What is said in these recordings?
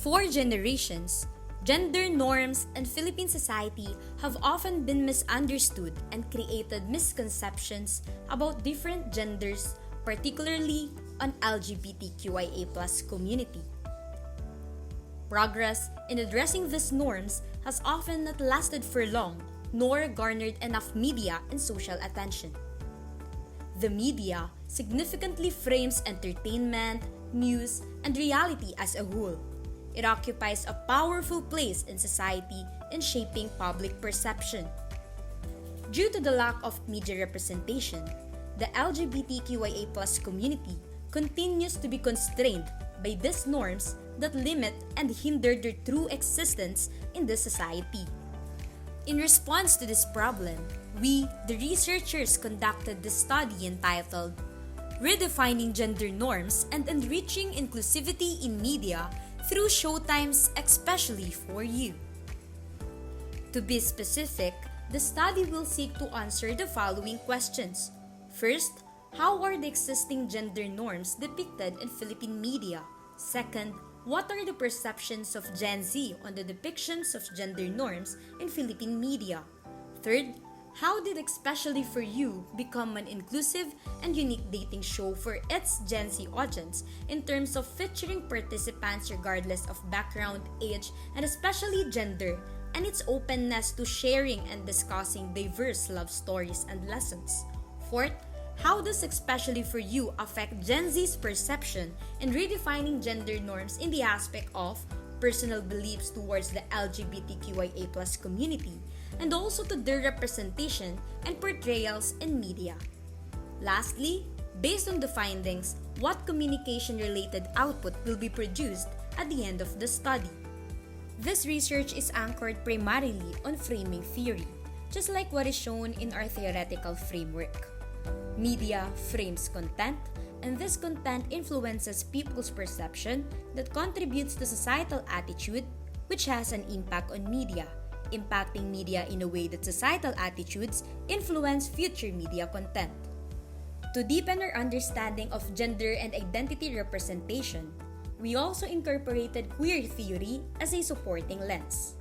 For generations, gender norms in Philippine society have often been misunderstood and created misconceptions about different genders, particularly on LGBTQIA+ community. Progress in addressing these norms has often not lasted for long, nor garnered enough media and social attention. The media significantly frames entertainment, news, and reality as a whole. It occupies a powerful place in society in shaping public perception. Due to the lack of media representation, the LGBTQIA+ community continues to be constrained by these norms that limit and hinder their true existence in the society. In response to this problem, we, the researchers, conducted the study entitled Redefining Gender Norms and Enriching Inclusivity in Media Through Showtimes Especially for You. To be specific, the study will seek to answer the following questions. First, how are the existing gender norms depicted in Philippine media? Second, what are the perceptions of Gen Z on the depictions of gender norms in Philippine media? Third, how did Especially for You become an inclusive and unique dating show for its Gen Z audience in terms of featuring participants regardless of background, age, and especially gender, and its openness to sharing and discussing diverse love stories and lessons? Fourth, how does Especially for You affect Gen Z's perception in redefining gender norms in the aspect of personal beliefs towards the LGBTQIA+ community, and also to their representation and portrayals in media? Lastly, based on the findings, what communication-related output will be produced at the end of the study? This research is anchored primarily on framing theory, just like what is shown in our theoretical framework. Media frames content, and this content influences people's perception that contributes to societal attitude, which has an impact on media, impacting media in a way that societal attitudes influence future media content. To deepen our understanding of gender and identity representation, we also incorporated queer theory as a supporting lens.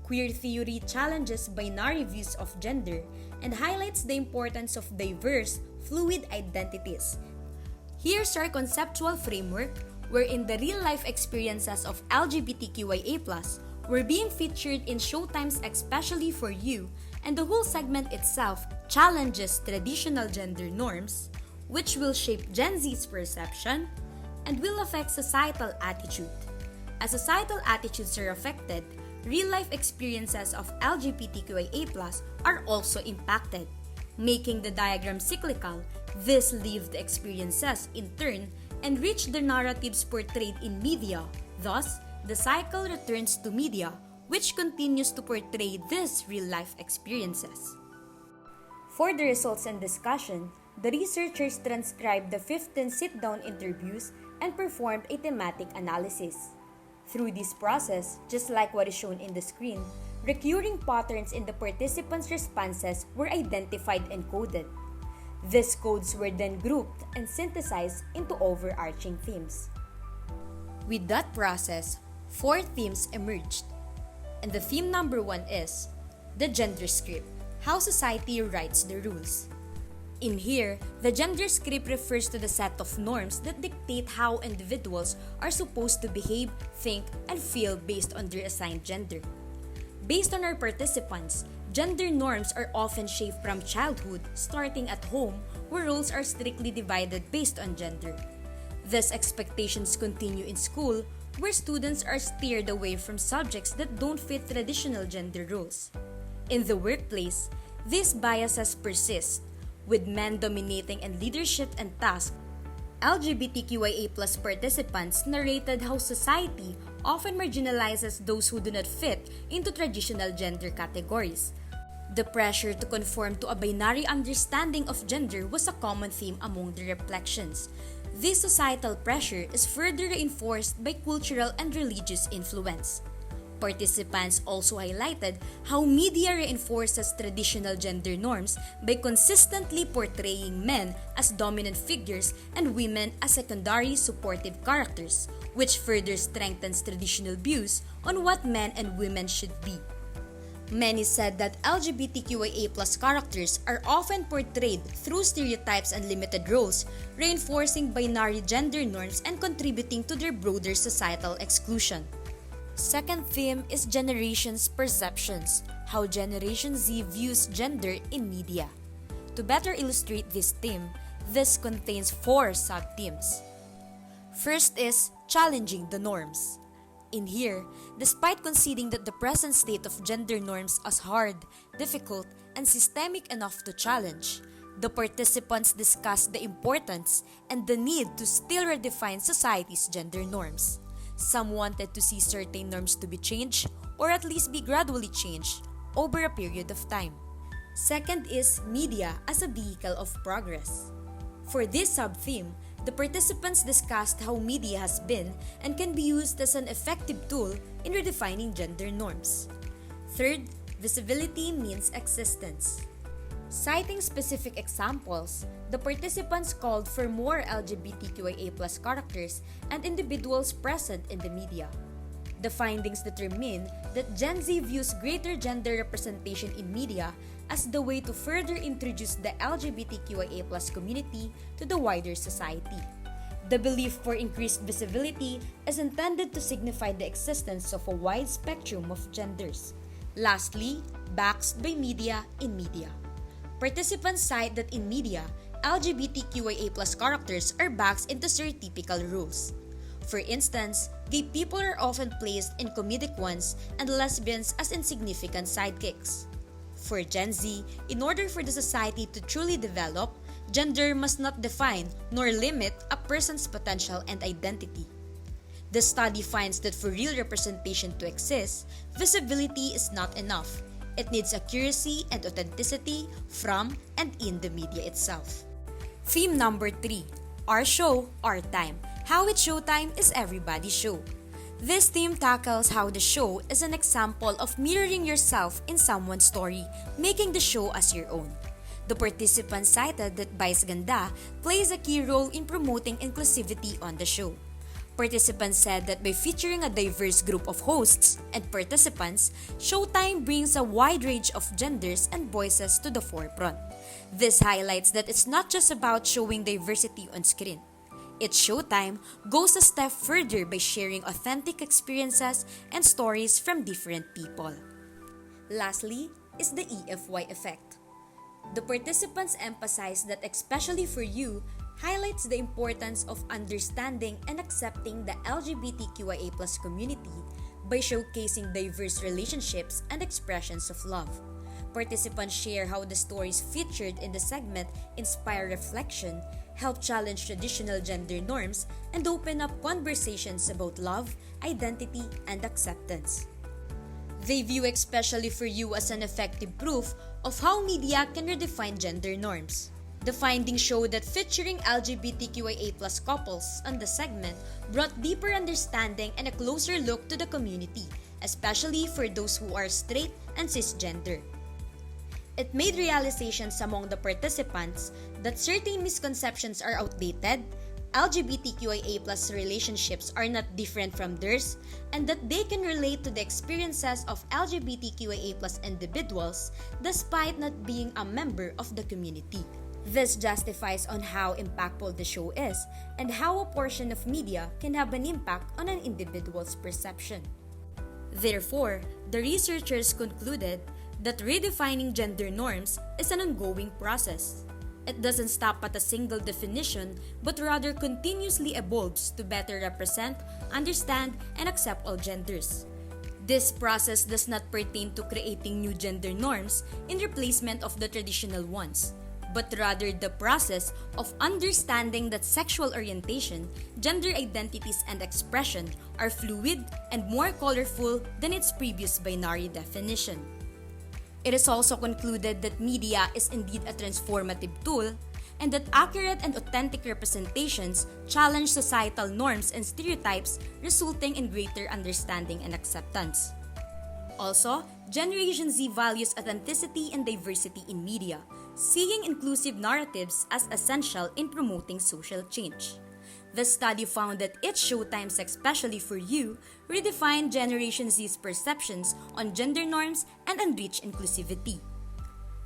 Queer theory challenges binary views of gender and highlights the importance of diverse, fluid identities. Here's our conceptual framework wherein the real-life experiences of LGBTQIA+ were being featured in Showtimes Especially for You, and the whole segment itself challenges traditional gender norms, which will shape Gen Z's perception and will affect societal attitude. As societal attitudes are affected, real-life experiences of LGBTQIA+ are also impacted, making the diagram cyclical. These lived experiences, in turn, enrich the narratives portrayed in media. Thus, the cycle returns to media, which continues to portray these real-life experiences. For the results and discussion, the researchers transcribed the 15 sit-down interviews and performed a thematic analysis. Through this process, just like what is shown in the screen, recurring patterns in the participants' responses were identified and coded. These codes were then grouped and synthesized into overarching themes. With that process, 4 themes emerged. And the theme number 1 is the gender script, how society writes the rules. In here, the gender script refers to the set of norms that dictate how individuals are supposed to behave, think, and feel based on their assigned gender. Based on our participants, gender norms are often shaped from childhood, starting at home, where roles are strictly divided based on gender. These expectations continue in school, where students are steered away from subjects that don't fit traditional gender roles. In the workplace, these biases persist, with men dominating in leadership and tasks. LGBTQIA+ participants narrated how society often marginalizes those who do not fit into traditional gender categories. The pressure to conform to a binary understanding of gender was a common theme among the reflections. This societal pressure is further reinforced by cultural and religious influence. Participants also highlighted how media reinforces traditional gender norms by consistently portraying men as dominant figures and women as secondary supportive characters, which further strengthens traditional views on what men and women should be. Many said that LGBTQIA+ characters are often portrayed through stereotypes and limited roles, reinforcing binary gender norms and contributing to their broader societal exclusion. Second theme is generations' perceptions, how Generation Z views gender in media. To better illustrate this theme, this contains 4 sub-themes. First is challenging the norms. In here, despite conceding that the present state of gender norms is hard, difficult, and systemic enough to challenge, the participants discussed the importance and the need to still redefine society's gender norms. Some wanted to see certain norms to be changed or at least be gradually changed over a period of time. Second is media as a vehicle of progress. For this sub-theme, the participants discussed how media has been and can be used as an effective tool in redefining gender norms. Third, visibility means existence. Citing specific examples, the participants called for more LGBTQIA+ characters and individuals present in the media. The findings determine that Gen Z views greater gender representation in media as the way to further introduce the LGBTQIA+ community to the wider society. The belief for increased visibility is intended to signify the existence of a wide spectrum of genders. Lastly, backed by media in media. Participants cite that in media, LGBTQIA+ characters are boxed into stereotypical roles. For instance, gay people are often placed in comedic ones and lesbians as insignificant sidekicks. For Gen Z, in order for the society to truly develop, gender must not define nor limit a person's potential and identity. The study finds that for real representation to exist, visibility is not enough. It needs accuracy and authenticity from and in the media itself. Theme number 3, Our Show, Our Time. How it's showtime is everybody's show. This theme tackles how the show is an example of mirroring yourself in someone's story, making the show as your own. The participants cited that Vice Ganda plays a key role in promoting inclusivity on the show. Participants said that by featuring a diverse group of hosts and participants, Showtime brings a wide range of genders and voices to the forefront. This highlights that it's not just about showing diversity on screen. Its Showtime goes a step further by sharing authentic experiences and stories from different people. Lastly is the EFY effect. The participants emphasize that especially for you, highlights the importance of understanding and accepting the LGBTQIA+ community by showcasing diverse relationships and expressions of love. Participants share how the stories featured in the segment inspire reflection, help challenge traditional gender norms, and open up conversations about love, identity, and acceptance. They view Especially for You as an effective proof of how media can redefine gender norms. The findings show that featuring LGBTQIA+ couples on the segment brought deeper understanding and a closer look to the community, especially for those who are straight and cisgender. It made realizations among the participants that certain misconceptions are outdated, LGBTQIA+ relationships are not different from theirs, and that they can relate to the experiences of LGBTQIA+ individuals despite not being a member of the community. This justifies on how impactful the show is and how a portion of media can have an impact on an individual's perception. Therefore, the researchers concluded that redefining gender norms is an ongoing process. It doesn't stop at a single definition, but rather continuously evolves to better represent, understand, and accept all genders. This process does not pertain to creating new gender norms in replacement of the traditional ones, but rather the process of understanding that sexual orientation, gender identities, and expression are fluid and more colorful than its previous binary definition. It is also concluded that media is indeed a transformative tool and that accurate and authentic representations challenge societal norms and stereotypes, resulting in greater understanding and acceptance. Also, Generation Z values authenticity and diversity in media, seeing inclusive narratives as essential in promoting social change. The study found that its Showtime's Especially for You redefined Generation Z's perceptions on gender norms and enriched inclusivity.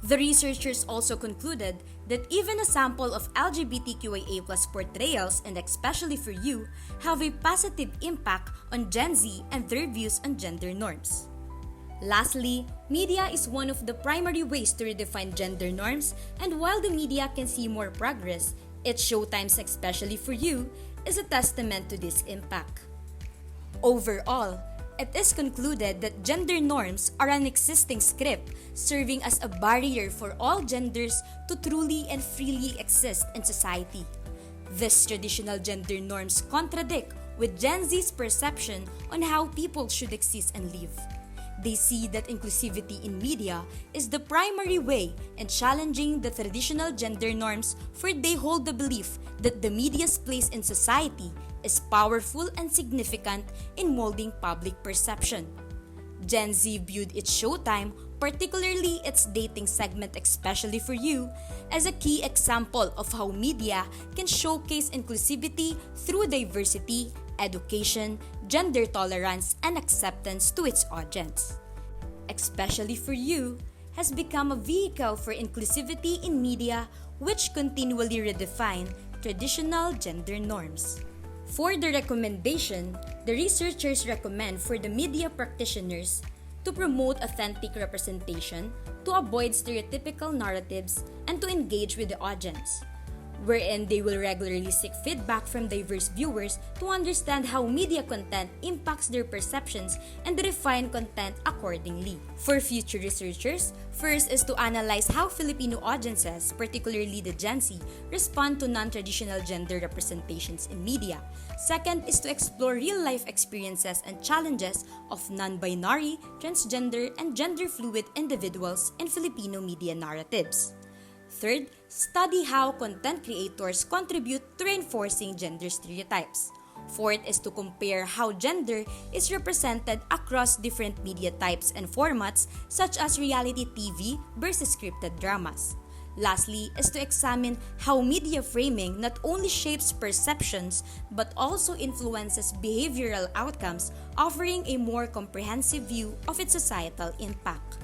The researchers also concluded that even a sample of LGBTQIA+ portrayals and Especially for You have a positive impact on Gen Z and their views on gender norms. Lastly, media is one of the primary ways to redefine gender norms, and while the media can see more progress, its Showtime's Especially for You is a testament to this impact. Overall, it is concluded that gender norms are an existing script serving as a barrier for all genders to truly and freely exist in society. These traditional gender norms contradict with Gen Z's perception on how people should exist and live. They see that inclusivity in media is the primary way in challenging the traditional gender norms, for they hold the belief that the media's place in society is powerful and significant in molding public perception. Gen Z viewed its Showtime, particularly its dating segment Especially for You, as a key example of how media can showcase inclusivity through diversity, education, gender tolerance, and acceptance to its audience. Especially for You has become a vehicle for inclusivity in media, which continually redefine traditional gender norms. For the recommendation, the researchers recommend for the media practitioners to promote authentic representation, to avoid stereotypical narratives, and to engage with the audience, wherein they will regularly seek feedback from diverse viewers to understand how media content impacts their perceptions and refine content accordingly. For future researchers, first is to analyze how Filipino audiences, particularly the Gen Z, respond to non-traditional gender representations in media. Second is to explore real-life experiences and challenges of non-binary, transgender, and gender-fluid individuals in Filipino media narratives. Third, study how content creators contribute to reinforcing gender stereotypes. Fourth is to compare how gender is represented across different media types and formats, such as reality TV versus scripted dramas. Lastly is to examine how media framing not only shapes perceptions but also influences behavioral outcomes, offering a more comprehensive view of its societal impact.